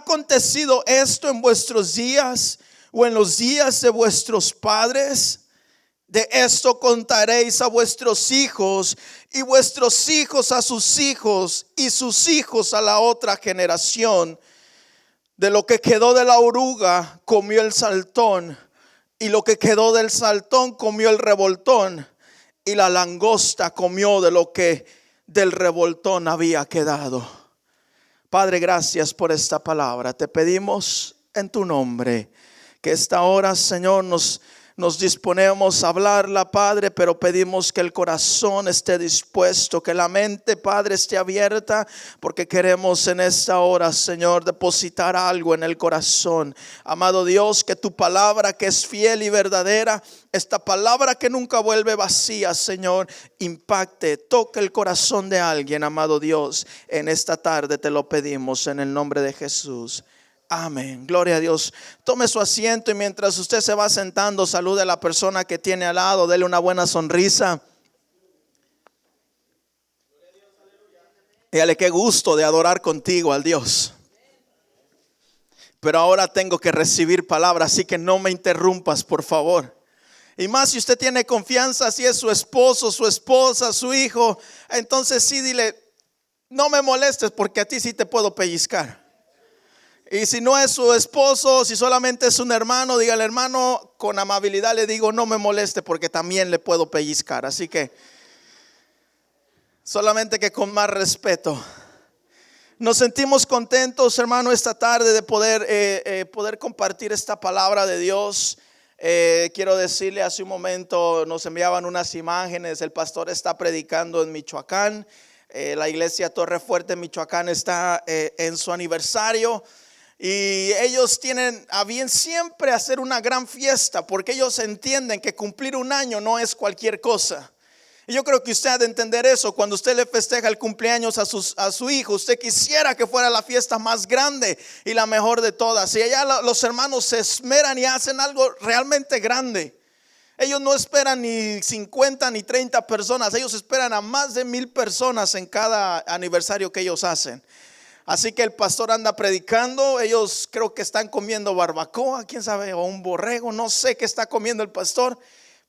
acontecido esto en vuestros días o en los días de vuestros padres? De esto contaréis a vuestros hijos y vuestros hijos a sus hijos y sus hijos a la otra generación. De lo que quedó de la oruga comió el saltón, y lo que quedó del saltón comió el revoltón, y la langosta comió de lo que del revoltón había quedado. Padre, gracias por esta palabra. Te pedimos en tu nombre que esta hora, Señor, nos disponemos a hablarla, Padre, pero pedimos que el corazón esté dispuesto, que la mente, Padre, esté abierta, porque queremos en esta hora, Señor, depositar algo en el corazón. Amado Dios, que tu palabra, que es fiel y verdadera, esta palabra que nunca vuelve vacía, Señor, impacte, toque el corazón de alguien, amado Dios. En esta tarde te lo pedimos en el nombre de Jesús. Amén, gloria a Dios. Tome su asiento y mientras usted se va sentando, salude a la persona que tiene al lado, dele una buena sonrisa. Dígale, qué gusto de adorar contigo al Dios. Pero ahora tengo que recibir palabra, así que no me interrumpas, por favor. Y más si usted tiene confianza, si es su esposo, su esposa, su hijo, entonces sí dile, no me molestes porque a ti sí te puedo pellizcar. Y si no es su esposo, si solamente es un hermano, dígale, hermano, con amabilidad le digo, no me moleste porque también le puedo pellizcar. Así que solamente que con más respeto. Nos sentimos contentos, hermano, esta tarde de poder compartir esta palabra de Dios. Quiero decirle, hace un momento nos enviaban unas imágenes. El pastor está predicando en Michoacán. La iglesia Torre Fuerte Michoacán está en su aniversario. Y ellos tienen a bien siempre hacer una gran fiesta, porque ellos entienden que cumplir un año no es cualquier cosa. Y yo creo que usted ha de entender eso. Cuando usted le festeja el cumpleaños a su hijo, usted quisiera que fuera la fiesta más grande y la mejor de todas. Y allá los hermanos se esmeran y hacen algo realmente grande. Ellos no esperan ni 50 ni 30 personas, ellos esperan a más de 1000 personas en cada aniversario que ellos hacen. Así que el pastor anda predicando. Ellos creo que están comiendo barbacoa, quién sabe, o un borrego, no sé qué está comiendo el pastor.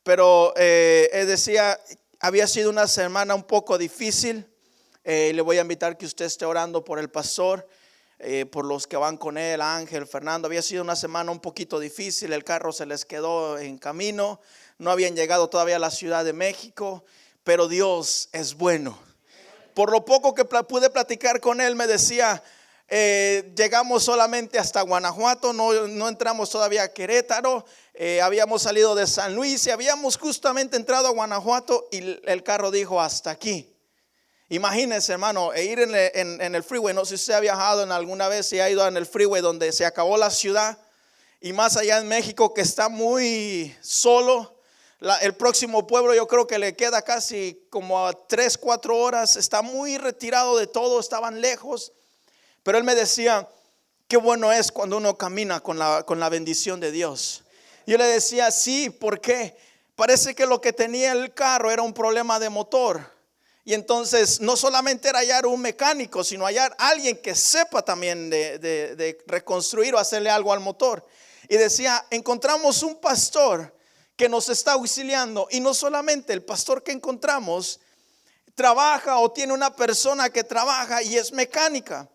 Pero él decía, había sido una semana un poco difícil. Le voy a invitar que usted esté orando por el pastor, por los que van con él, Ángel, Fernando. Había sido una semana un poquito difícil. El carro se les quedó en camino. No habían llegado todavía a la Ciudad de México. Pero Dios es bueno. Por lo poco que pude platicar con él, me decía, llegamos solamente hasta Guanajuato, no entramos todavía a Querétaro. Habíamos salido de San Luis y habíamos justamente entrado a Guanajuato y el carro dijo hasta aquí. Imagínense, hermano, ir en el freeway. No sé si usted ha viajado en alguna vez, si ha ido en el freeway donde se acabó la ciudad, y más allá en México, que está muy solo. El próximo pueblo yo creo que le queda casi como a 3-4 horas. Está muy retirado de todo, estaban lejos. Pero él me decía, qué bueno es cuando uno camina con la bendición de Dios. Yo le decía, sí, ¿por qué? Parece que lo que tenía el carro era un problema de motor. Y entonces no solamente era hallar un mecánico, sino hallar alguien que sepa también de reconstruir o hacerle algo al motor. Y decía, encontramos un pastor que nos está auxiliando. Y no solamente el pastor que encontramos trabaja o tiene una persona que trabaja y es mecánico.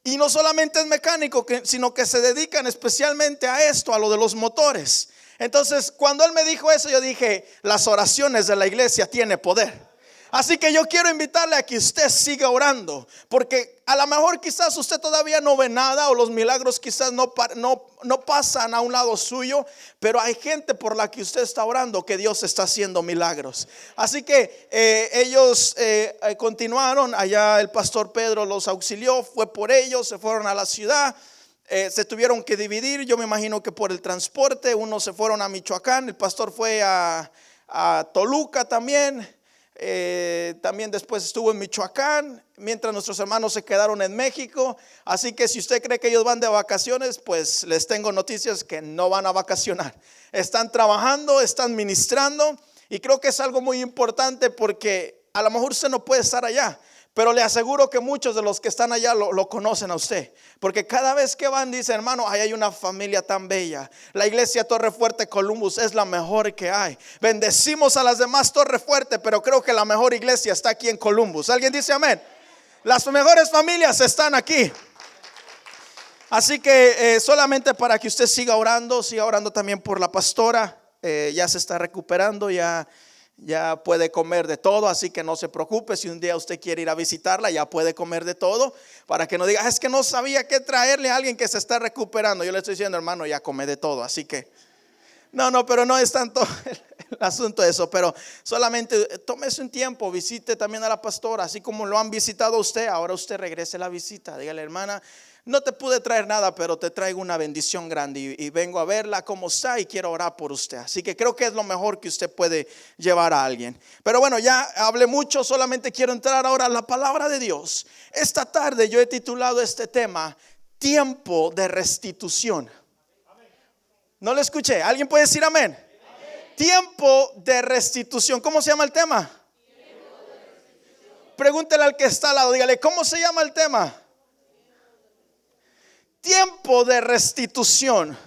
Y no solamente es mecánico, sino que se dedican especialmente a esto, a lo de los motores. Entonces cuando él me dijo eso, yo dije, las oraciones de la iglesia tienen poder. Así que yo quiero invitarle a que usted siga orando, porque a lo mejor quizás usted todavía no ve nada, o los milagros quizás no pasan a un lado suyo, pero hay gente por la que usted está orando que Dios está haciendo milagros. Así que ellos continuaron. Allá el pastor Pedro los auxilió, fue por ellos, se fueron a la ciudad. Se tuvieron que dividir, yo me imagino que por el transporte. Unos se fueron a Michoacán, el pastor fue a Toluca también. También después estuvo en Michoacán, mientras nuestros hermanos se quedaron en México. Así que si usted cree que ellos van de vacaciones, pues les tengo noticias que no van a vacacionar. Están trabajando, están ministrando. Y creo que es algo muy importante, porque a lo mejor usted no puede estar allá, Pero le aseguro que muchos de los que están allá lo conocen a usted. Porque cada vez que van dicen, hermano, ahí hay una familia tan bella. La iglesia Torre Fuerte Columbus es la mejor que hay. Bendecimos a las demás Torre Fuerte, pero creo que la mejor iglesia está aquí en Columbus. ¿Alguien dice amén? Las mejores familias están aquí. Así que solamente para que usted siga orando también por la pastora. Ya se está recuperando, ya puede comer de todo, así que no se preocupe. Si un día usted quiere ir a visitarla, ya puede comer de todo, para que no diga, es que no sabía qué traerle a alguien que se está recuperando. Yo le estoy diciendo, hermano, ya come de todo, así que pero no es tanto el asunto de eso. Pero solamente tómese un tiempo, visite también a la pastora, así como lo han visitado a usted. Ahora usted regrese la visita, dígale, hermana, no te pude traer nada, pero te traigo una bendición grande y vengo a verla cómo está y quiero orar por usted. Así que creo que es lo mejor que usted puede llevar a alguien. Pero bueno, ya hablé mucho, solamente quiero entrar ahora a la palabra de Dios. Esta tarde yo he titulado este tema, tiempo de restitución. No lo escuché, ¿alguien puede decir amén? Tiempo de restitución. ¿Cómo se llama el tema? Pregúntele al que está al lado, dígale, ¿cómo se llama el tema? Tiempo de restitución.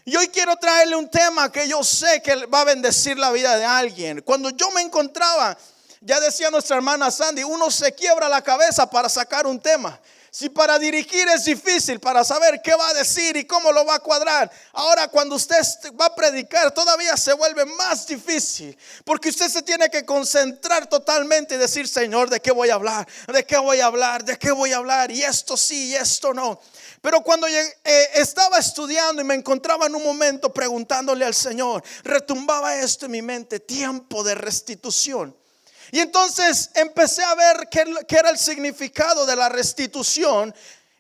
Y hoy quiero traerle un tema que yo sé que va a bendecir la vida de alguien. Cuando yo me encontraba, ya decía nuestra hermana Sandy, uno se quiebra la cabeza para sacar un tema. Si para dirigir es difícil, para saber qué va a decir y cómo lo va a cuadrar, ahora cuando usted va a predicar todavía se vuelve más difícil, porque usted se tiene que concentrar totalmente y decir, Señor, ¿de qué voy a hablar? ¿De qué voy a hablar? ¿De qué voy a hablar? Y esto sí y esto no. Pero cuando estaba estudiando y me encontraba en un momento preguntándole al Señor, retumbaba esto en mi mente, tiempo de restitución. Y entonces empecé a ver qué era el significado de la restitución.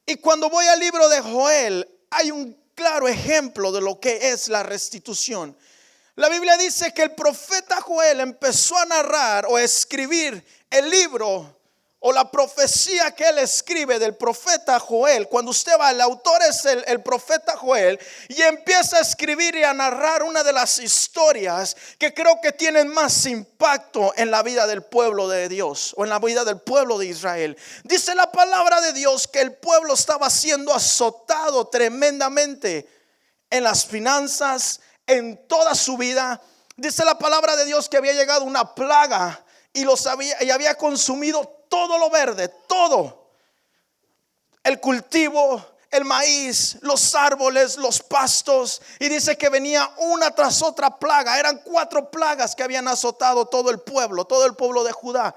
Y cuando voy al libro de Joel, hay un claro ejemplo de lo que es la restitución. La Biblia dice que el profeta Joel empezó a narrar o a escribir el libro o la profecía que él escribe del profeta Joel. Cuando usted va, el autor es el profeta Joel, y empieza a escribir y a narrar una de las historias que creo que tienen más impacto en la vida del pueblo de Dios, o en la vida del pueblo de Israel. Dice la palabra de Dios que el pueblo estaba siendo azotado tremendamente en las finanzas, en toda su vida. Dice la palabra de Dios que había llegado una plaga y había consumido todo lo verde, todo el cultivo, el maíz, los árboles, los pastos. Y dice que venía una tras otra plaga. Eran 4 plagas que habían azotado todo el pueblo de Judá.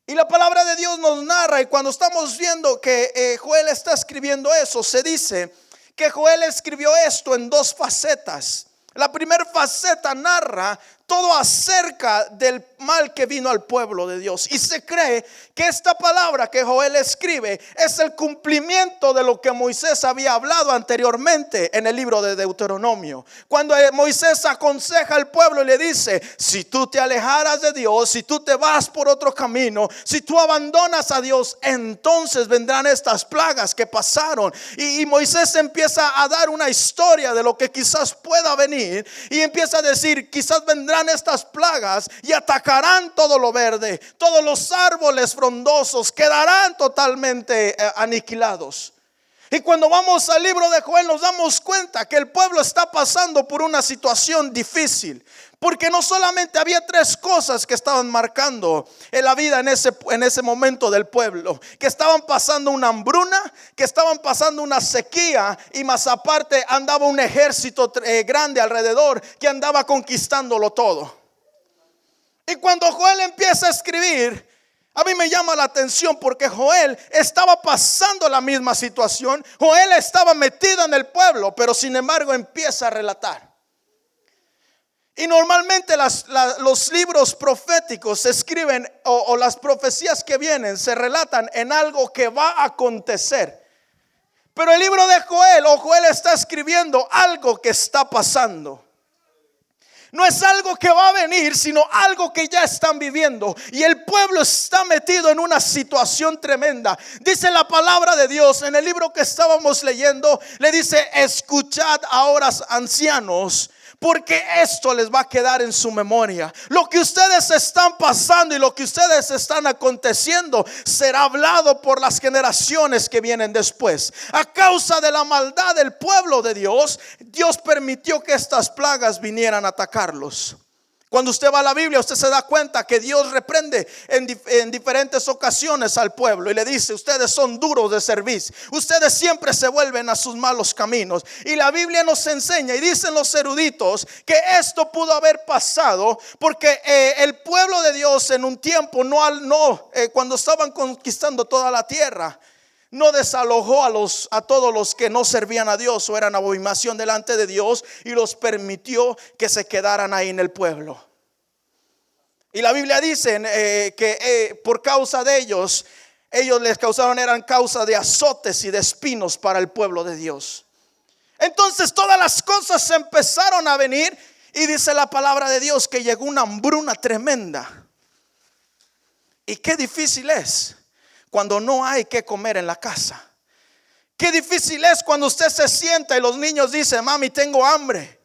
Y la palabra de Dios nos narra, y cuando estamos viendo que Joel está escribiendo eso, se dice que Joel escribió esto en 2 facetas. La primera faceta narra todo acerca del mal que vino al pueblo de Dios. Y se cree que esta palabra que Joel escribe es el cumplimiento de lo que Moisés había hablado anteriormente en el libro de Deuteronomio. Cuando Moisés aconseja al pueblo y le dice, si tú te alejaras de Dios, si tú te vas por otro camino, si tú abandonas a Dios, entonces vendrán estas plagas que pasaron. Y Moisés empieza a dar una historia de lo que quizás pueda venir, y empieza a decir, quizás vendrán estas plagas y atacarán todo lo verde, todos los árboles frondosos quedarán totalmente aniquilados. Y cuando vamos al libro de Joel nos damos cuenta que el pueblo está pasando por una situación difícil, porque no solamente había 3 cosas que estaban marcando en la vida en ese momento del pueblo: que estaban pasando una hambruna, que estaban pasando una sequía, y más aparte andaba un ejército grande alrededor que andaba conquistándolo todo. Y cuando Joel empieza a escribir, a mí me llama la atención porque Joel estaba pasando la misma situación. Joel estaba metido en el pueblo, pero sin embargo empieza a relatar. Y normalmente los libros proféticos se escriben, o las profecías que vienen se relatan en algo que va a acontecer. Pero el libro de Joel está escribiendo algo que está pasando. No es algo que va a venir, sino algo que ya están viviendo. Y el pueblo está metido en una situación tremenda. Dice la palabra de Dios en el libro que estábamos leyendo, le dice, escuchad ahora, ancianos, porque esto les va a quedar en su memoria. Lo que ustedes están pasando y lo que ustedes están aconteciendo será hablado por las generaciones que vienen después. A causa de la maldad del pueblo de Dios, Dios permitió que estas plagas vinieran a atacarlos. Cuando usted va a la Biblia, usted se da cuenta que Dios reprende en diferentes ocasiones al pueblo y le dice: ustedes son duros de cerviz, ustedes siempre se vuelven a sus malos caminos. Y la Biblia nos enseña, y dicen los eruditos, que esto pudo haber pasado porque el pueblo de Dios en un tiempo cuando estaban conquistando toda la tierra, no desalojó a todos los que no servían a Dios o eran abominación delante de Dios, y los permitió que se quedaran ahí en el pueblo. Y la Biblia dice que por causa de ellos les causaron, eran causa de azotes y de espinos para el pueblo de Dios. Entonces todas las cosas empezaron a venir, y dice la palabra de Dios que llegó una hambruna tremenda. Y qué difícil es cuando no hay que comer en la casa. Qué difícil es cuando usted se sienta y los niños dicen: mami, tengo hambre.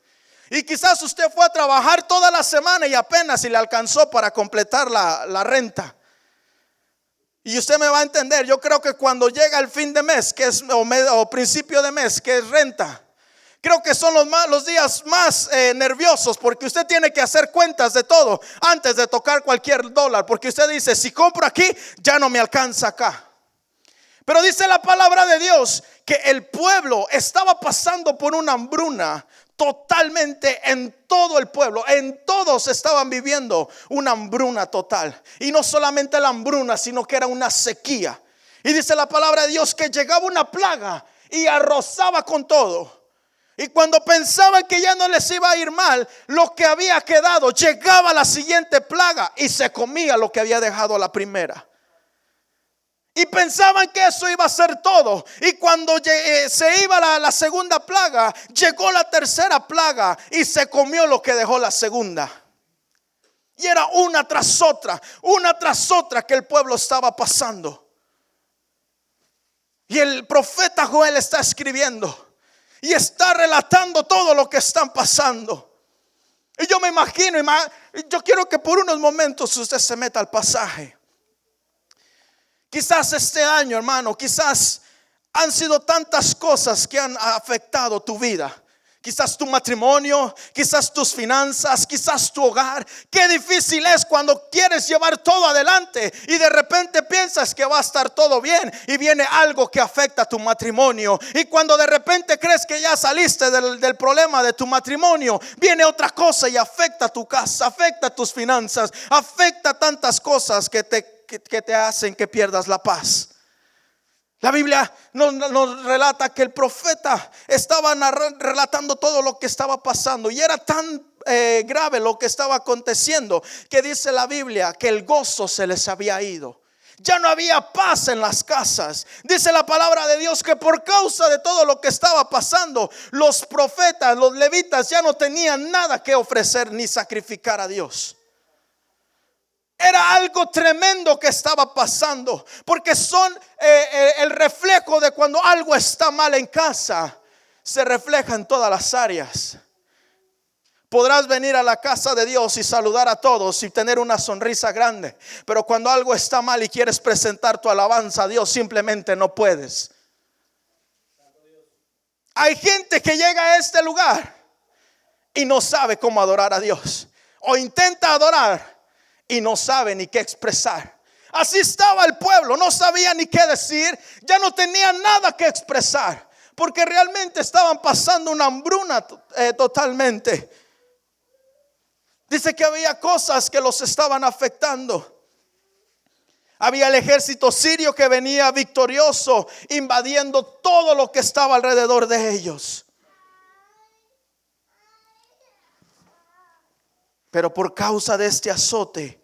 Y quizás usted fue a trabajar toda la semana y apenas si le alcanzó para completar la renta. Y usted me va a entender. Yo creo que cuando llega el fin de mes, que es o principio de mes, que es renta, creo que son los días más nerviosos, porque usted tiene que hacer cuentas de todo antes de tocar cualquier dólar, porque usted dice: si compro aquí, ya no me alcanza acá. Pero dice la palabra de Dios que el pueblo estaba pasando por una hambruna totalmente en todo el pueblo. En todos estaban viviendo una hambruna total. Y no solamente la hambruna, sino que era una sequía. Y dice la palabra de Dios que llegaba una plaga y arrasaba con todo. Y cuando pensaban que ya no les iba a ir mal, lo que había quedado, llegaba la siguiente plaga y se comía lo que había dejado la primera. Y pensaban que eso iba a ser todo. Y cuando se iba la segunda plaga, llegó la tercera plaga y se comió lo que dejó la segunda. Y era una tras otra que el pueblo estaba pasando. Y el profeta Joel está escribiendo y está relatando todo lo que están pasando. Y yo me imagino, yo quiero que por unos momentos usted se meta al pasaje. Quizás este año, hermano, quizás han sido tantas cosas que han afectado tu vida. Quizás tu matrimonio, quizás tus finanzas, quizás tu hogar. Qué difícil es cuando quieres llevar todo adelante y de repente piensas que va a estar todo bien y viene algo que afecta tu matrimonio. Y cuando de repente crees que ya saliste del problema de tu matrimonio, viene otra cosa y afecta tu casa, afecta tus finanzas, afecta tantas cosas que te hacen que pierdas la paz. La Biblia nos relata que el profeta estaba relatando todo lo que estaba pasando, y era tan grave lo que estaba aconteciendo que dice la Biblia que el gozo se les había ido. Ya no había paz en las casas. Dice la palabra de Dios que por causa de todo lo que estaba pasando, los profetas, los levitas ya no tenían nada que ofrecer ni sacrificar a Dios. Era algo tremendo que estaba pasando, porque son el reflejo de cuando algo está mal en casa, se refleja en todas las áreas. Podrás venir a la casa de Dios y saludar a todos y tener una sonrisa grande, pero cuando algo está mal y quieres presentar tu alabanza a Dios, simplemente no puedes. Hay gente que llega a este lugar y no sabe cómo adorar a Dios, o intenta adorar y no sabe ni qué expresar. Así estaba el pueblo, no sabía ni qué decir, ya no tenían nada que expresar, porque realmente estaban pasando una hambruna totalmente. Dice que había cosas que los estaban afectando. Había el ejército sirio que venía victorioso, invadiendo todo lo que estaba alrededor de ellos. Pero por causa de este azote,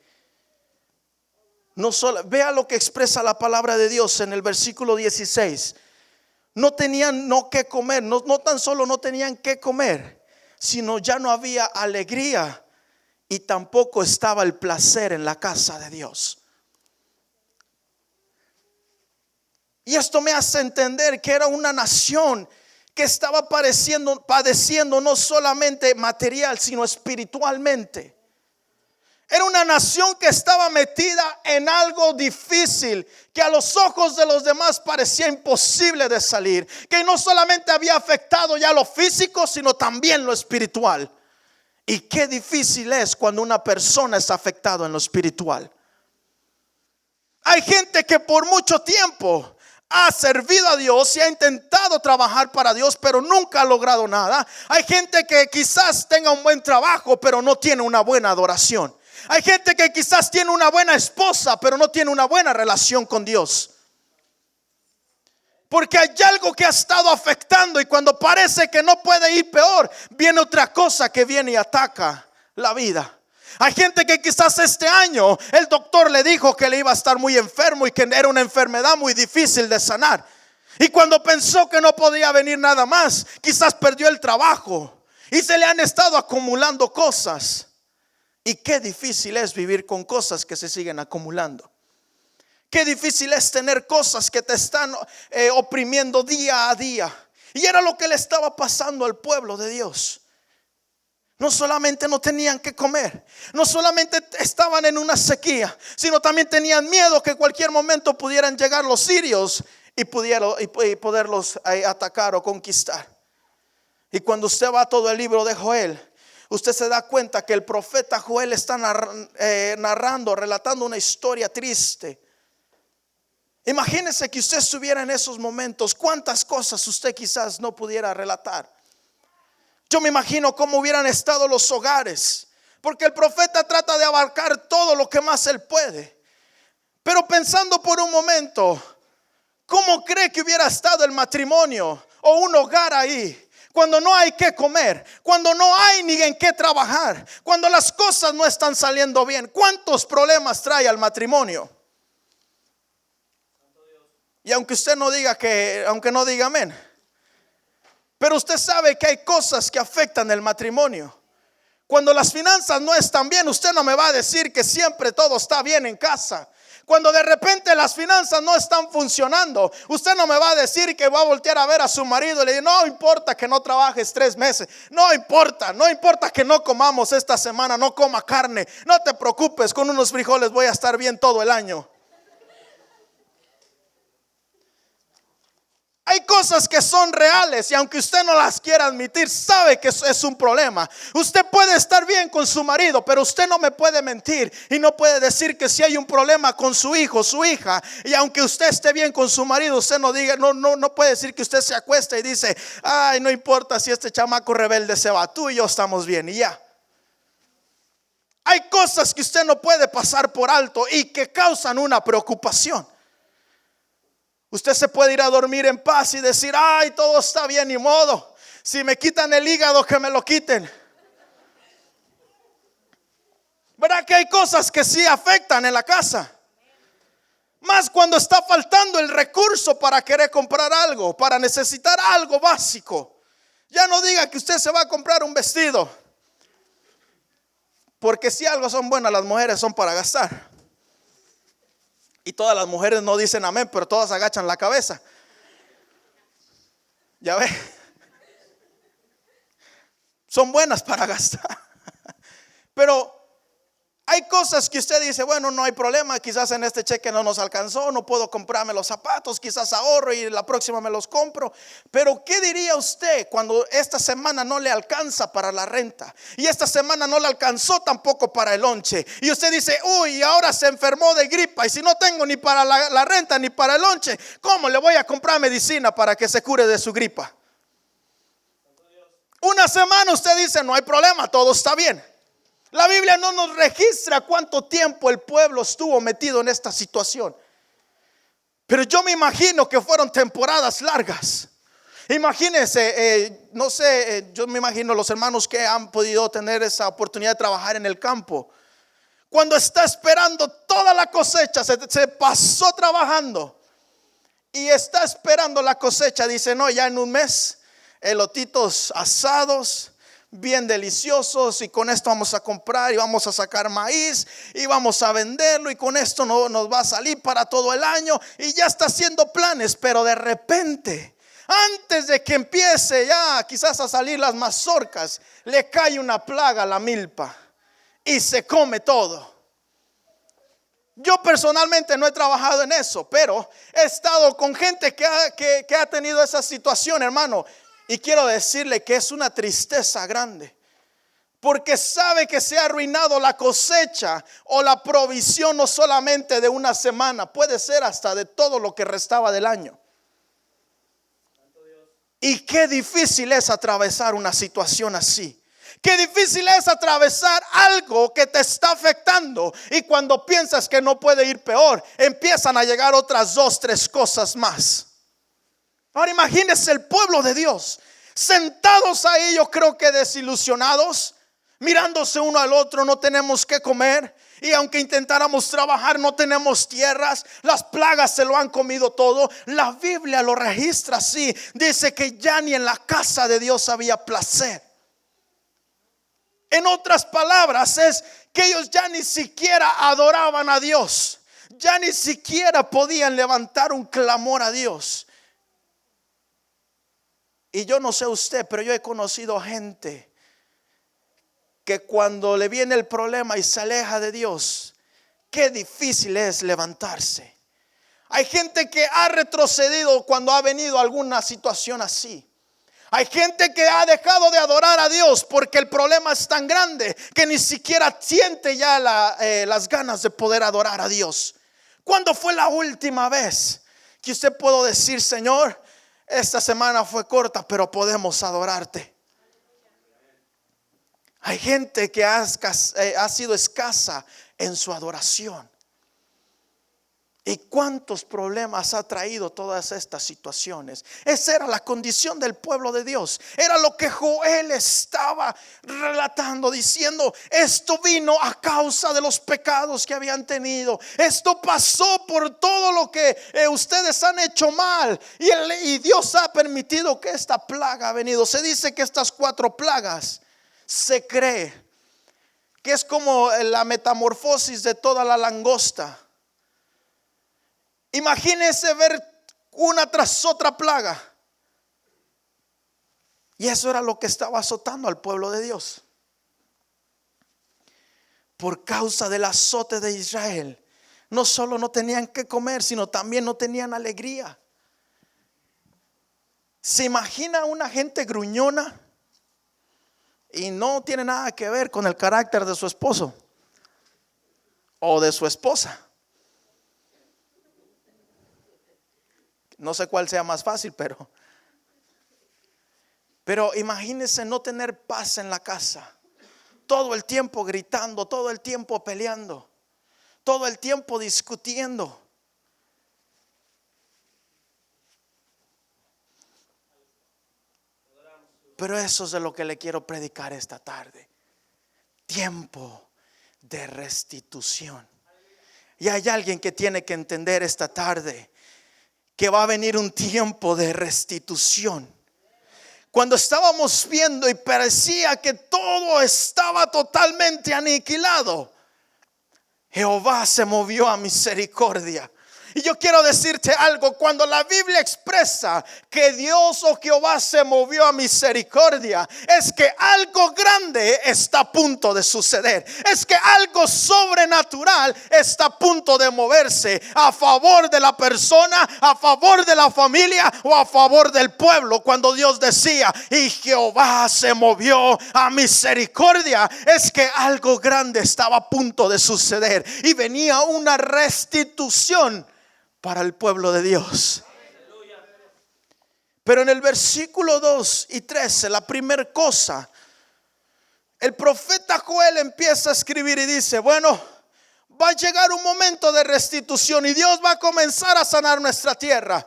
no solo, vea lo que expresa la palabra de Dios en el versículo 16. No tenían que comer, no tan solo no tenían que comer, sino ya no había alegría y tampoco estaba el placer en la casa de Dios. Y esto me hace entender que era una nación que estaba padeciendo no solamente material, sino espiritualmente. Era una nación que estaba metida en algo difícil, que a los ojos de los demás parecía imposible de salir, que no solamente había afectado ya lo físico, sino también lo espiritual. Y qué difícil es cuando una persona está afectada en lo espiritual. Hay gente que por mucho tiempo ha servido a Dios y ha intentado trabajar para Dios, pero nunca ha logrado nada. Hay gente que quizás tenga un buen trabajo, pero no tiene una buena adoración. Hay gente que quizás tiene una buena esposa, pero no tiene una buena relación con Dios. Porque hay algo que ha estado afectando, y cuando parece que no puede ir peor, viene otra cosa que viene y ataca la vida. Hay gente que quizás este año el doctor le dijo que le iba a estar muy enfermo y que era una enfermedad muy difícil de sanar. Y cuando pensó que no podía venir nada más, quizás perdió el trabajo y se le han estado acumulando cosas. Y qué difícil es vivir con cosas que se siguen acumulando. Qué difícil es tener cosas que te están oprimiendo día a día. Y era lo que le estaba pasando al pueblo de Dios. No solamente no tenían que comer, no solamente estaban en una sequía, sino también tenían miedo que cualquier momento pudieran llegar los sirios y poderlos atacar o conquistar. Y cuando usted va a todo el libro de Joel, usted se da cuenta que el profeta Joel está relatando una historia triste. Imagínese que usted estuviera en esos momentos, cuántas cosas usted quizás no pudiera relatar. Yo me imagino cómo hubieran estado los hogares, porque el profeta trata de abarcar todo lo que más él puede. Pero pensando por un momento, ¿cómo cree que hubiera estado el matrimonio o un hogar ahí? Cuando no hay que comer, cuando no hay ni en qué trabajar, cuando las cosas no están saliendo bien. ¿Cuántos problemas trae al matrimonio? Y aunque usted no diga aunque no diga amén, pero usted sabe que hay cosas que afectan el matrimonio. Cuando las finanzas no están bien, usted no me va a decir que siempre todo está bien en casa. Cuando de repente las finanzas no están funcionando, usted no me va a decir que va a voltear a ver a su marido y le dice: no importa que no trabajes 3 meses, no importa que no comamos esta semana, no coma carne, no te preocupes, con unos frijoles voy a estar bien todo el año. Hay cosas que son reales y aunque usted no las quiera admitir, sabe que eso es un problema. Usted puede estar bien con su marido, pero usted no me puede mentir y no puede decir que si hay un problema con su hijo, su hija, y aunque usted esté bien con su marido, usted no puede decir que usted se acuesta y dice: ay, no importa si este chamaco rebelde se va, tú y yo estamos bien y ya. Hay cosas que usted no puede pasar por alto y que causan una preocupación. Usted se puede ir a dormir en paz y decir: ay, todo está bien, ni modo. Si me quitan el hígado, que me lo quiten. ¿Verdad que hay cosas que sí afectan en la casa? Más cuando está faltando el recurso para querer comprar algo, para necesitar algo básico. Ya no diga que usted se va a comprar un vestido, porque si algo son buenas las mujeres, son para gastar. Y todas las mujeres no dicen amén, pero todas agachan la cabeza. Ya ve, son buenas para gastar. Pero hay cosas que usted dice: bueno, no hay problema, quizás en este cheque no nos alcanzó, no puedo comprarme los zapatos, quizás ahorro y la próxima me los compro. Pero ¿qué diría usted cuando esta semana no le alcanza para la renta? Y esta semana no le alcanzó tampoco para el lonche. Y usted dice: uy, ahora se enfermó de gripa, y si no tengo ni para la renta ni para el lonche, ¿cómo le voy a comprar medicina para que se cure de su gripa? Una semana usted dice: no hay problema, todo está bien. La Biblia no nos registra cuánto tiempo el pueblo estuvo metido en esta situación, pero yo me imagino que fueron temporadas largas. Imagínense, no sé, yo me imagino los hermanos que han podido tener esa oportunidad de trabajar en el campo. Cuando está esperando toda la cosecha, se pasó trabajando y está esperando la cosecha. Dice: no, ya en un mes, elotitos asados, bien deliciosos, y con esto vamos a comprar y vamos a sacar maíz y vamos a venderlo, y con esto nos va a salir para todo el año, y ya está haciendo planes. Pero de repente Antes de que empiece ya quizás a salir las mazorcas, le cae una plaga a la milpa y se come todo. Yo personalmente no he trabajado en eso, pero he estado con gente que ha tenido esa situación, hermano. Y quiero decirle que es una tristeza grande, porque sabe que se ha arruinado la cosecha o la provisión, no solamente de una semana, puede ser hasta de todo lo que restaba del año. Y qué difícil es atravesar una situación así. Qué difícil es atravesar algo que te está afectando, y cuando piensas que no puede ir peor, empiezan a llegar otras 2, 3 cosas más. Ahora imagínese el pueblo de Dios sentados ahí, yo creo que desilusionados, mirándose uno al otro. No tenemos que comer, y aunque intentáramos trabajar no tenemos tierras. Las plagas se lo han comido todo. La Biblia lo registra así. Dice que ya ni en la casa de Dios había placer. En otras palabras, es que ellos ya ni siquiera adoraban a Dios. Ya ni siquiera podían levantar un clamor a Dios. Y yo no sé usted, pero yo he conocido gente que cuando le viene el problema y se aleja de Dios, qué difícil es levantarse. Hay gente que ha retrocedido cuando ha venido alguna situación así. Hay gente que ha dejado de adorar a Dios porque el problema es tan grande que ni siquiera siente ya las ganas de poder adorar a Dios. ¿Cuándo fue la última vez que usted pudo decir: Señor, esta semana fue corta, pero podemos adorarte? Hay gente que ha sido escasa en su adoración. ¿Y cuántos problemas ha traído todas estas situaciones? Esa era la condición del pueblo de Dios. Era lo que Joel estaba relatando, diciendo: esto vino a causa de los pecados que habían tenido. Esto pasó por todo lo que ustedes han hecho mal. Y Dios ha permitido que esta plaga ha venido. Se dice que estas 4 plagas, se cree que es como la metamorfosis de toda la langosta. Imagínese ver una tras otra plaga. Y eso era lo que estaba azotando al pueblo de Dios. Por causa del azote de Israel, no solo no tenían que comer, sino también no tenían alegría. ¿Se imagina una gente gruñona? Y no tiene nada que ver con el carácter de su esposo o de su esposa. No sé cuál sea más fácil, pero imagínense no tener paz en la casa. Todo el tiempo gritando, todo el tiempo peleando, todo el tiempo discutiendo. Pero eso es de lo que le quiero predicar esta tarde. Tiempo de restitución. Y hay alguien que tiene que entender esta tarde que va a venir un tiempo de restitución. Cuando estábamos viendo y parecía que todo estaba totalmente aniquilado, Jehová se movió a misericordia. Y yo quiero decirte algo: cuando la Biblia expresa que Dios o Jehová se movió a misericordia, es que algo grande está a punto de suceder. Es que algo sobrenatural está a punto de moverse a favor de la persona, a favor de la familia o a favor del pueblo. Cuando Dios decía: y Jehová se movió a misericordia, es que algo grande estaba a punto de suceder y venía una restitución para el pueblo de Dios. Pero en el versículo 2 y 13, la primera cosa, el profeta Joel empieza a escribir y dice: bueno, va a llegar un momento de restitución y Dios va a comenzar a sanar nuestra tierra.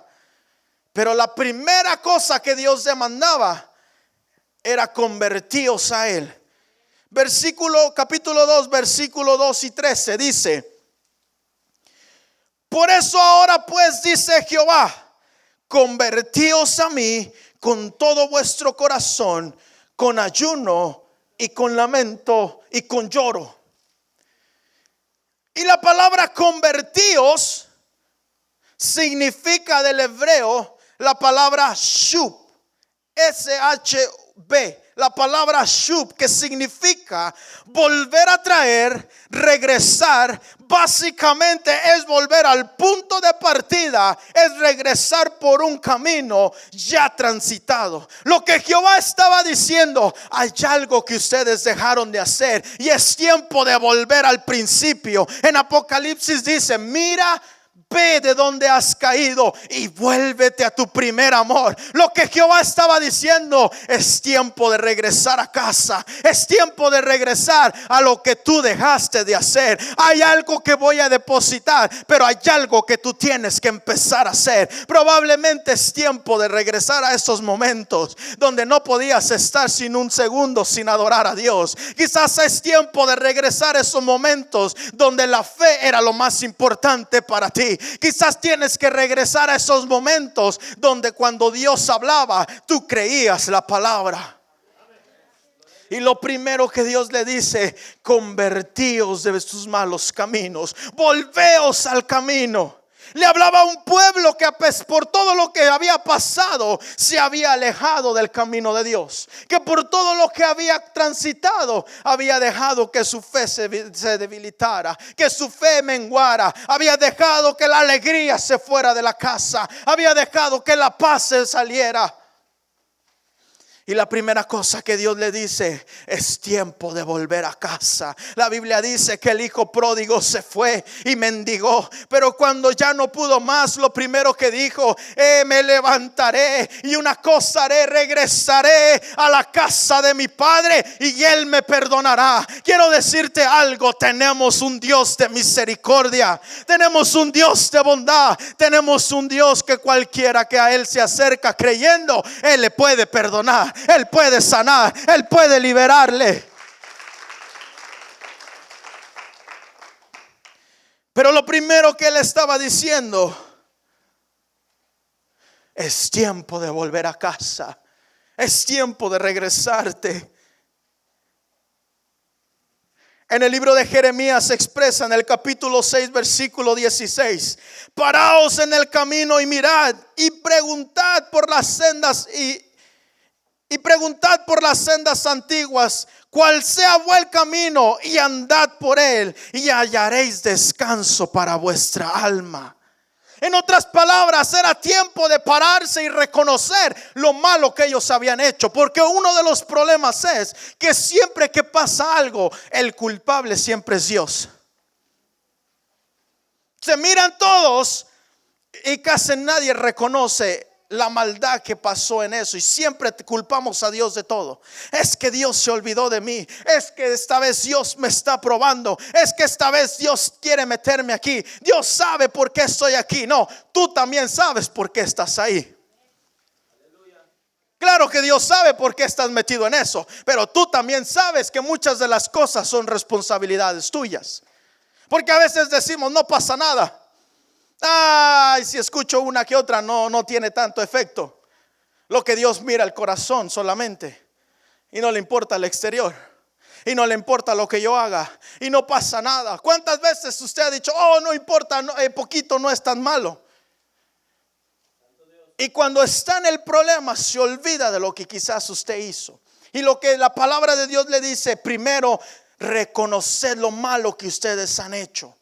Pero la primera cosa que Dios demandaba era convertíos a Él. Capítulo 2, versículo 2 y 13 dice: por eso ahora pues, dice Jehová, convertíos a mí con todo vuestro corazón, con ayuno y con lamento y con lloro. Y la palabra convertíos significa del hebreo la palabra shub, SHB. La palabra shub, que significa volver a traer, regresar, básicamente es volver al punto de partida, es regresar por un camino ya transitado. Lo que Jehová estaba diciendo: hay algo que ustedes dejaron de hacer y es tiempo de volver al principio. En Apocalipsis dice: mira, ve de donde has caído y vuélvete a tu primer amor. Lo que Jehová estaba diciendo: es tiempo de regresar a casa, es tiempo de regresar a lo que tú dejaste de hacer. Hay algo que voy a depositar, pero hay algo que tú tienes que empezar a hacer. Probablemente es tiempo de regresar a esos momentos donde no podías estar sin un segundo sin adorar a Dios. Quizás es tiempo de regresar a esos momentos donde la fe era lo más importante para ti. Quizás tienes que regresar a esos momentos donde cuando Dios hablaba, tú creías la palabra. Y lo primero que Dios le dice: convertíos de sus malos caminos, volveos al camino. Le hablaba a un pueblo que por todo lo que había pasado se había alejado del camino de Dios, que por todo lo que había transitado había dejado que su fe se debilitara, que su fe menguara, había dejado que la alegría se fuera de la casa, había dejado que la paz se saliera. Y la primera cosa que Dios le dice: es tiempo de volver a casa. La Biblia dice que el hijo pródigo se fue y mendigó, pero cuando ya no pudo más, lo primero que dijo: me levantaré y una cosa haré, regresaré a la casa de mi padre y él me perdonará. Quiero decirte algo: tenemos un Dios de misericordia, tenemos un Dios de bondad, tenemos un Dios que cualquiera que a él se acerca creyendo, él le puede perdonar, él puede sanar, él puede liberarle. Pero lo primero que él estaba diciendo: es tiempo de volver a casa, es tiempo de regresarte. En el libro de Jeremías se expresa en el capítulo 6 versículo 16: paraos en el camino y mirad y preguntad por las sendas y preguntad por las sendas antiguas, cuál sea buen camino, y andad por él y hallaréis descanso para vuestra alma. En otras palabras, era tiempo de pararse y reconocer lo malo que ellos habían hecho, porque uno de los problemas es que siempre que pasa algo, el culpable siempre es Dios. Se miran todos y casi nadie reconoce la maldad que pasó en eso, y siempre culpamos a Dios de todo. Es que Dios se olvidó de mí, es que esta vez Dios me está probando, es que esta vez Dios quiere meterme aquí, Dios sabe por qué estoy aquí. No, tú también sabes por qué estás ahí. Claro que Dios sabe por qué estás metido en eso, pero tú también sabes que muchas de las cosas son responsabilidades tuyas. Porque a veces decimos: no pasa nada. Ay, si escucho una que otra, no tiene tanto efecto. Lo que Dios mira el corazón solamente, y no le importa el exterior, y no le importa lo que yo haga, y no pasa nada. ¿Cuántas veces usted ha dicho: oh, no importa, poquito no es tan malo? Y cuando está en el problema se olvida de lo que quizás usted hizo. Y lo que la palabra de Dios le dice: primero reconocer lo malo que ustedes han hecho.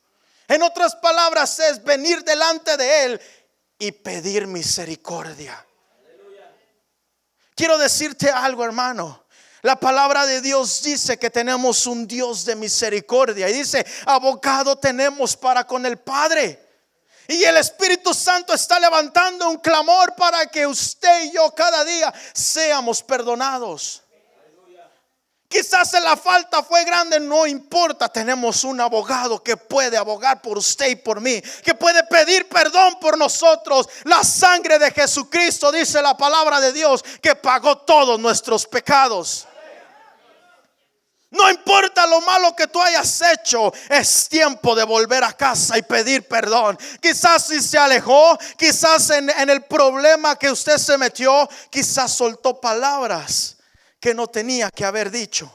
En otras palabras, es venir delante de él y pedir misericordia. Quiero decirte algo, hermano. La palabra de Dios dice que tenemos un Dios de misericordia, y dice: abogado tenemos para con el Padre. Y el Espíritu Santo está levantando un clamor para que usted y yo cada día seamos perdonados. Quizás la falta fue grande, no importa, tenemos un abogado que puede abogar por usted y por mí, que puede pedir perdón por nosotros. La sangre de Jesucristo, dice la palabra de Dios, que pagó todos nuestros pecados. No importa lo malo que tú hayas hecho, es tiempo de volver a casa y pedir perdón. Quizás si se alejó, quizás en el problema que usted se metió, quizás soltó palabras que no tenía que haber dicho.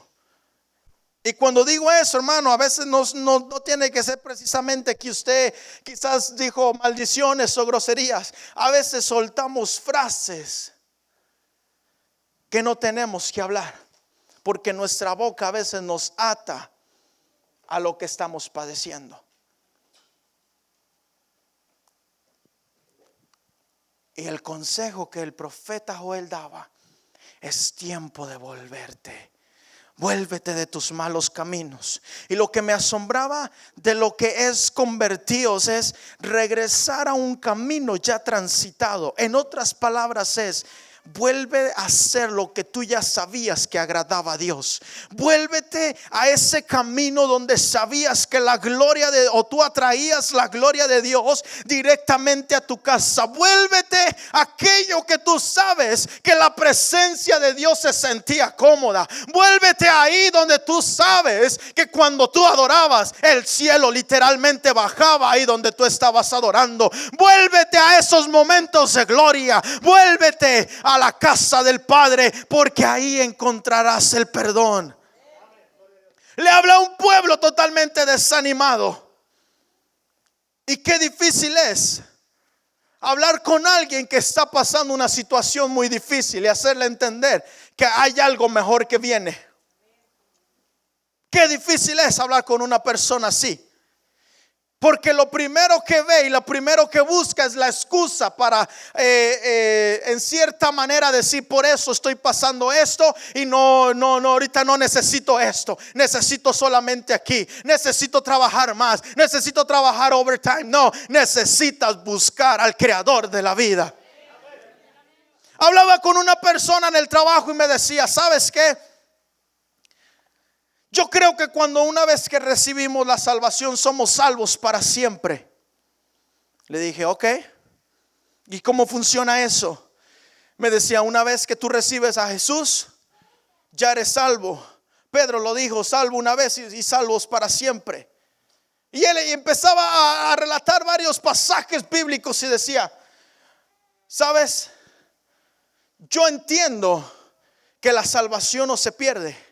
Y cuando digo eso, hermano, a veces no tiene que ser precisamente que usted quizás dijo maldiciones o groserías. A veces soltamos frases que no tenemos que hablar, porque nuestra boca a veces nos ata a lo que estamos padeciendo. Y el consejo que el profeta Joel daba: es tiempo de volverte. Vuélvete de tus malos caminos. Y lo que me asombraba de lo que es convertidos es regresar a un camino ya transitado. En otras palabras es: vuelve a hacer lo que tú ya sabías que agradaba a Dios. Vuélvete a ese camino donde sabías que la gloria de, o tú atraías la gloria de Dios directamente a tu casa. Vuélvete a aquello que tú sabes que la presencia de Dios se sentía cómoda. Vuélvete ahí donde tú sabes que cuando tú adorabas, el cielo literalmente bajaba ahí donde tú estabas adorando. Vuélvete a esos momentos de gloria. Vuélvete a la casa del Padre, porque ahí encontrarás el perdón. Le habla a un pueblo totalmente desanimado. Y qué difícil es hablar con alguien que está pasando una situación muy difícil y hacerle entender que hay algo mejor que viene. Qué difícil es hablar con una persona así. Porque lo primero que ve y lo primero que busca es la excusa para en cierta manera decir: por eso estoy pasando esto y no, ahorita no necesito esto. Necesito solamente aquí. Necesito trabajar más. Necesito trabajar overtime. No, necesitas buscar al creador de la vida. Hablaba con una persona en el trabajo y me decía: ¿sabes qué? Yo creo que cuando una vez que recibimos la salvación somos salvos para siempre. Le dije: ok, ¿y cómo funciona eso? Me decía: una vez que tú recibes a Jesús, ya eres salvo. Pedro lo dijo: salvo una vez y salvos para siempre. Y él empezaba a relatar varios pasajes bíblicos y decía: ¿sabes? Yo entiendo que la salvación no se pierde.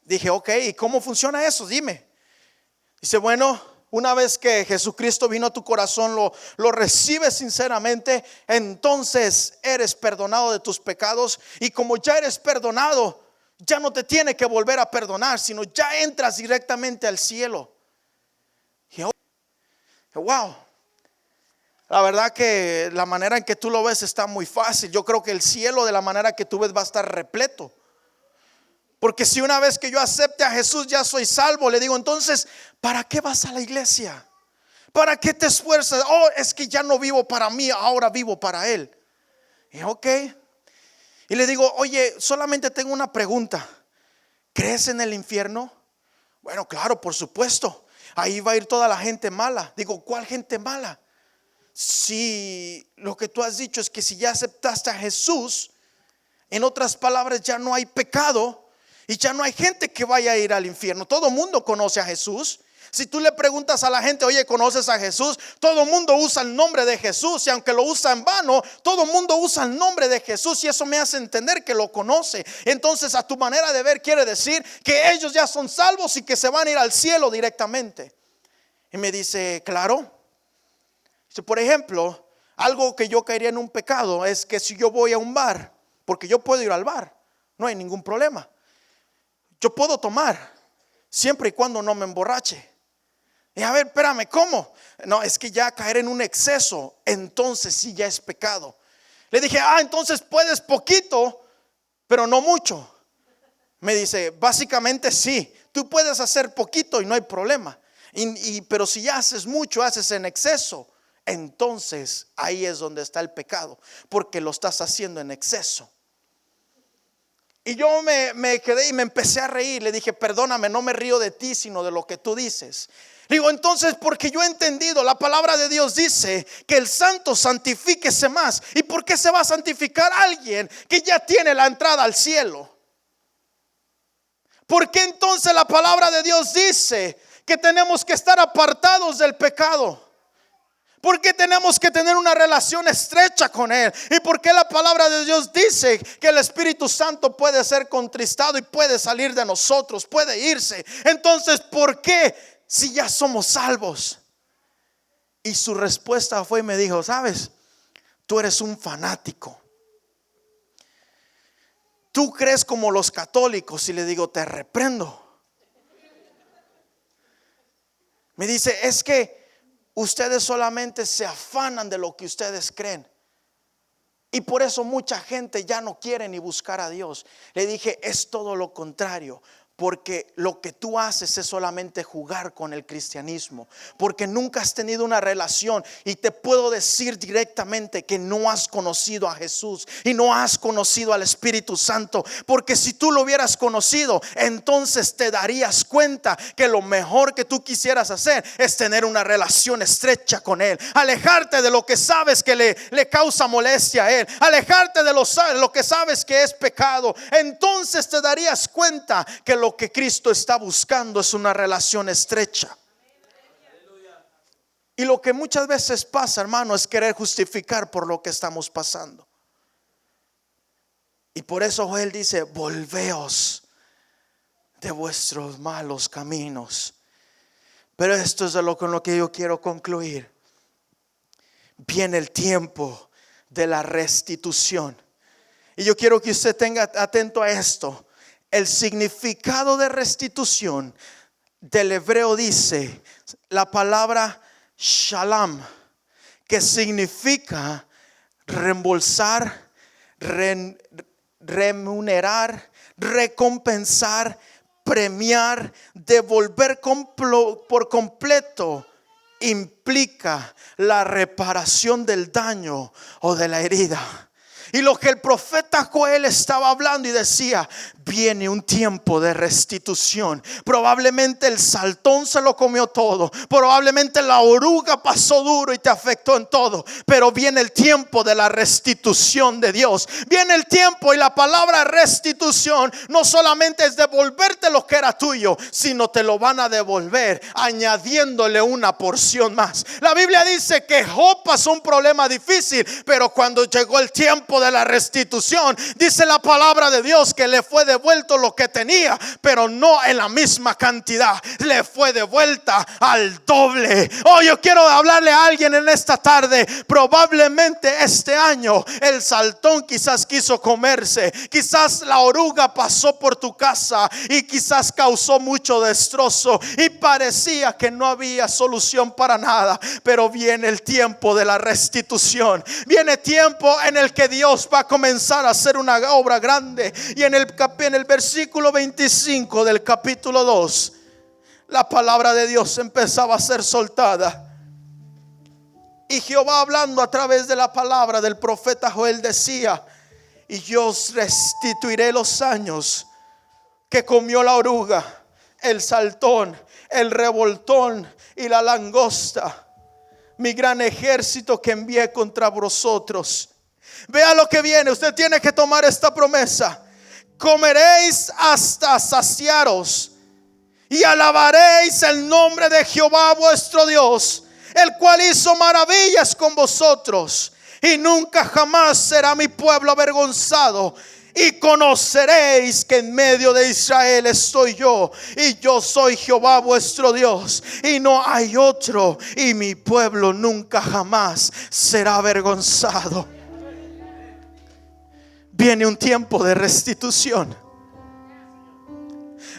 Dije: ok, ¿y cómo funciona eso? Dime. Dice: bueno, una vez que Jesucristo vino a tu corazón, lo recibes sinceramente, entonces eres perdonado de tus pecados. Y como ya eres perdonado, ya no te tiene que volver a perdonar, sino ya entras directamente al cielo. Dije: wow. La verdad que la manera en que tú lo ves está muy fácil. Yo creo que el cielo, de la manera que tú ves, va a estar repleto. Porque si una vez que yo acepte a Jesús ya soy salvo, le digo: entonces, ¿para qué vas a la iglesia? ¿Para qué te esfuerzas? Oh, es que ya no vivo para mí, ahora vivo para Él. Y ok. Y le digo: oye, solamente tengo una pregunta. ¿Crees en el infierno? Bueno, claro, por supuesto. Ahí va a ir toda la gente mala. Digo: ¿cuál gente mala? Si lo que tú has dicho es que si ya aceptaste a Jesús, en otras palabras, ya no hay pecado. Y ya no hay gente que vaya a ir al infierno. Todo el mundo conoce a Jesús. Si tú le preguntas a la gente: oye, ¿conoces a Jesús? Todo el mundo usa el nombre de Jesús. Y aunque lo usa en vano, todo el mundo usa el nombre de Jesús. Y eso me hace entender que lo conoce. Entonces, a tu manera de ver, quiere decir que ellos ya son salvos y que se van a ir al cielo directamente. Y me dice: claro. Dice: por ejemplo, algo que yo caería en un pecado es que si yo voy a un bar, porque yo puedo ir al bar, no hay ningún problema. Yo puedo tomar siempre y cuando no me emborrache. Y a ver, espérame, ¿cómo? No, es que ya caer en un exceso, entonces sí ya es pecado. Le dije: entonces puedes poquito, pero no mucho. Me dice: básicamente sí, tú puedes hacer poquito y no hay problema. Pero si ya haces mucho, haces en exceso, entonces ahí es donde está el pecado, porque lo estás haciendo en exceso. Y yo me quedé y me empecé a reír. Le dije: perdóname, no me río de ti, sino de lo que tú dices. Le digo: entonces, porque yo he entendido, la palabra de Dios dice que el santo santifíquese más. ¿Y por qué se va a santificar alguien que ya tiene la entrada al cielo? ¿Por qué entonces la palabra de Dios dice que tenemos que estar apartados del pecado? ¿Por qué tenemos que tener una relación estrecha con Él? ¿Y por qué la palabra de Dios dice que el Espíritu Santo puede ser contristado y puede salir de nosotros, puede irse? Entonces, ¿por qué si ya somos salvos? Y su respuesta fue y me dijo: ¿sabes? Tú eres un fanático. Tú crees como los católicos. Y le digo: te reprendo. Me dice: es que ustedes solamente se afanan de lo que ustedes creen, y por eso mucha gente ya no quiere ni buscar a Dios. Le dije: es todo lo contrario. Porque lo que tú haces es solamente jugar con el cristianismo, porque nunca has tenido una relación. Y te puedo decir directamente que no has conocido a Jesús y no has conocido al Espíritu Santo. Porque si tú lo hubieras conocido, entonces te darías cuenta que lo mejor que tú quisieras hacer es tener una relación estrecha con Él, alejarte de lo que sabes que le causa molestia a Él, alejarte de lo que sabes que es pecado. Entonces te darías cuenta que lo que Cristo está buscando es una relación estrecha. Y lo que muchas veces pasa, hermano, es querer justificar por lo que estamos pasando. Y por eso Joel dice: volveos de vuestros malos caminos. Pero esto es con lo que yo quiero concluir. Viene el tiempo de la restitución. Y yo quiero que usted tenga atento a esto. El significado de restitución del hebreo dice la palabra shalom, que significa reembolsar, remunerar, recompensar, premiar, devolver por completo. Implica la reparación del daño o de la herida. Y lo que el profeta Joel estaba hablando y decía: viene un tiempo de restitución. Probablemente el saltón se lo comió todo, probablemente la oruga pasó duro y te afectó en todo, pero viene el tiempo de la restitución de Dios. Viene el tiempo, y la palabra restitución no solamente es devolverte lo que era tuyo, sino te lo van a devolver añadiéndole una porción más. La Biblia dice que Job pasó un problema difícil, pero cuando llegó el tiempo de la restitución, dice la palabra de Dios que le fue devuelto lo que tenía, pero no en la misma cantidad, le fue devuelta al doble. Oh, yo quiero hablarle a alguien en esta tarde. Probablemente este año el saltón quizás quiso comerse, quizás la oruga pasó por tu casa y quizás causó mucho destrozo y parecía que no había solución para nada. Pero viene el tiempo de la restitución. Viene tiempo en el que Dios va a comenzar a hacer una obra grande. Y en el versículo 25 del capítulo 2, la palabra de Dios empezaba a ser soltada. Y Jehová, hablando a través de la palabra del profeta Joel, decía: y yo os restituiré los años que comió la oruga, el saltón, el revoltón y la langosta, mi gran ejército que envié contra vosotros. Vea lo que viene. Usted tiene que tomar esta promesa: comeréis hasta saciaros y alabaréis el nombre de Jehová vuestro Dios, el cual hizo maravillas con vosotros, y nunca jamás será mi pueblo avergonzado. Y conoceréis que en medio de Israel estoy yo, y yo soy Jehová vuestro Dios, y no hay otro, y mi pueblo nunca jamás será avergonzado. Viene un tiempo de restitución.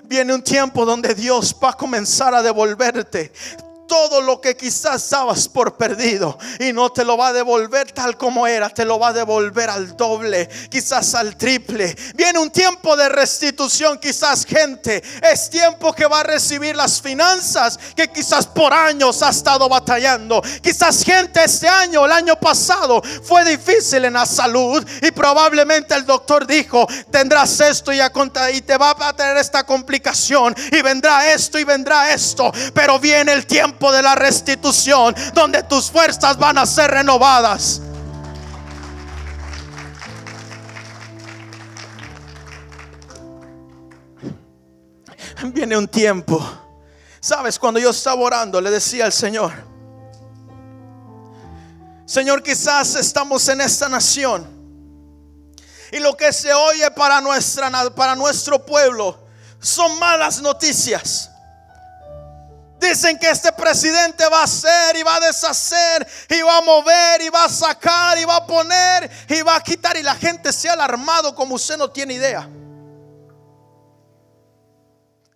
Viene un tiempo donde Dios va a comenzar a devolverte todo lo que quizás dabas por perdido, y no te lo va a devolver tal como era, te lo va a devolver al doble, quizás al triple. Viene un tiempo de restitución. Quizás gente, es tiempo que va a recibir las finanzas que quizás por años ha estado batallando. Quizás gente, este año, el año pasado fue difícil en la salud, y probablemente el doctor dijo: tendrás esto y te va a tener esta complicación, y vendrá esto y vendrá esto. Pero viene el tiempo de la restitución, donde tus fuerzas van a ser renovadas. Viene un tiempo. Sabes, cuando yo estaba orando, le decía al Señor: Señor, quizás estamos en esta nación y lo que se oye para nuestro pueblo son malas noticias. Dicen que este presidente va a hacer y va a deshacer y va a mover y va a sacar y va a poner y va a quitar, y la gente se ha alarmado como usted no tiene idea.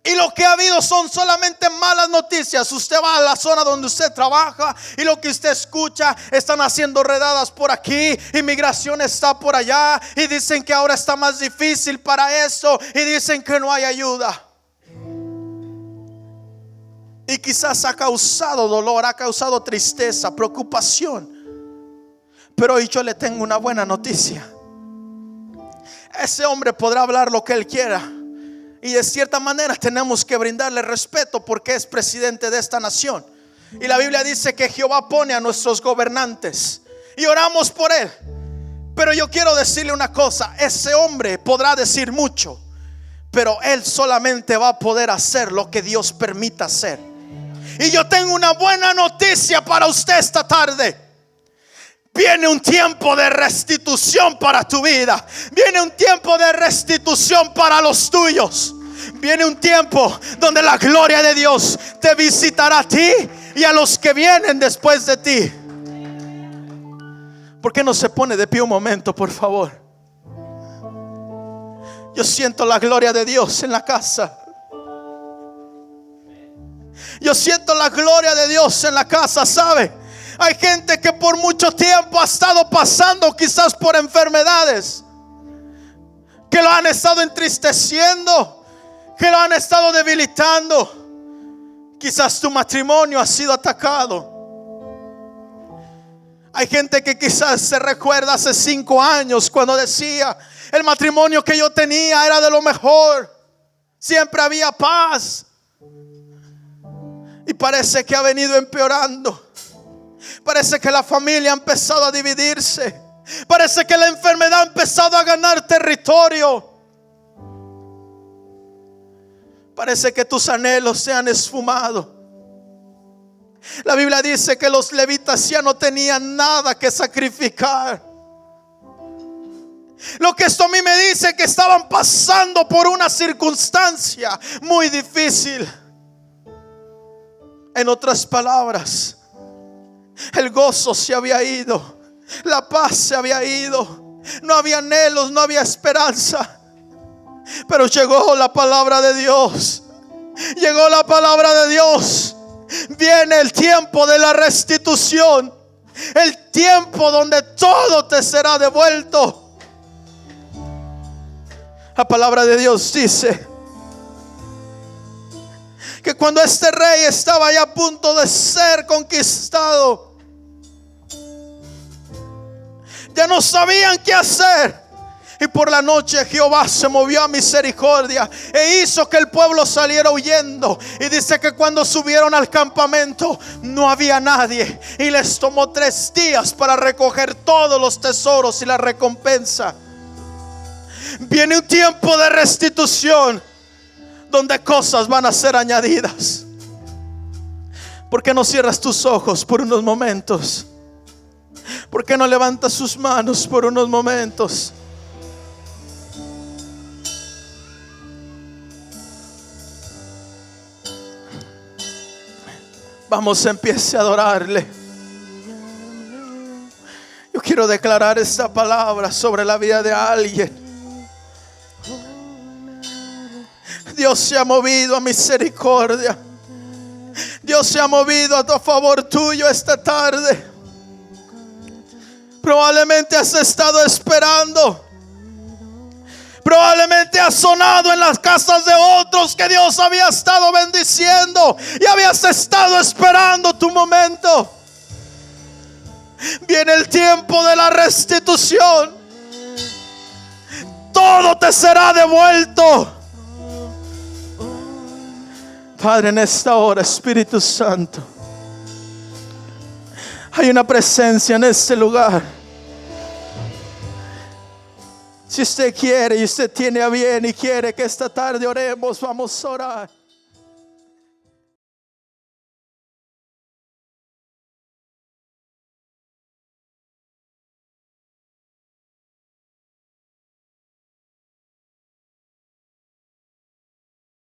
Y lo que ha habido son solamente malas noticias. Usted va a la zona donde usted trabaja y lo que usted escucha: están haciendo redadas por aquí, inmigración está por allá, y dicen que ahora está más difícil para eso, y dicen que no hay ayuda. Y quizás ha causado dolor, ha causado tristeza, preocupación. Pero hoy yo le tengo una buena noticia. Ese hombre podrá hablar lo que él quiera, y de cierta manera tenemos que brindarle respeto porque es presidente de esta nación. Y la Biblia dice que Jehová pone a nuestros gobernantes y oramos por él. Pero yo quiero decirle una cosa: ese hombre podrá decir mucho, pero él solamente va a poder hacer lo que Dios permita hacer. Y yo tengo una buena noticia para usted esta tarde. Viene un tiempo de restitución para tu vida. Viene un tiempo de restitución para los tuyos. Viene un tiempo donde la gloria de Dios te visitará a ti y a los que vienen después de ti. ¿Por qué no se pone de pie un momento, por favor? Yo siento la gloria de Dios en la casa. Yo siento la gloria de Dios en la casa, ¿sabe? Hay gente que por mucho tiempo ha estado pasando quizás por enfermedades que lo han estado entristeciendo, que lo han estado debilitando. Quizás tu matrimonio ha sido atacado. Hay gente que quizás se recuerda hace 5 años cuando decía: el matrimonio que yo tenía era de lo mejor, siempre había paz. Y parece que ha venido empeorando. Parece que la familia ha empezado a dividirse. Parece que la enfermedad ha empezado a ganar territorio. Parece que tus anhelos se han esfumado. La Biblia dice que los levitas ya no tenían nada que sacrificar. Lo que esto a mí me dice que estaban pasando por una circunstancia muy difícil. En otras palabras, el gozo se había ido, la paz se había ido, no había anhelos, no había esperanza. Pero llegó la palabra de Dios. Llegó la palabra de Dios. Viene el tiempo de la restitución, el tiempo donde todo te será devuelto. La palabra de Dios dice que cuando este rey estaba ya a punto de ser conquistado, ya no sabían qué hacer. Y por la noche Jehová se movió a misericordia e hizo que el pueblo saliera huyendo. Y dice que cuando subieron al campamento no había nadie, y les tomó 3 días para recoger todos los tesoros y la recompensa. Viene un tiempo de restitución donde cosas van a ser añadidas. ¿Por qué no cierras tus ojos por unos momentos? ¿Por qué no levantas sus manos por unos momentos? Vamos, empiece a adorarle. Yo quiero declarar esta palabra sobre la vida de alguien. Dios se ha movido a misericordia. Dios se ha movido a favor tuyo esta tarde. Probablemente has estado esperando. Probablemente has sonado en las casas de otros que Dios había estado bendiciendo y habías estado esperando tu momento. Viene el tiempo de la restitución. Todo te será devuelto. Padre, en esta hora, Espíritu Santo, hay una presencia en este lugar. Si usted quiere y usted tiene a bien y quiere que esta tarde oremos, vamos a orar.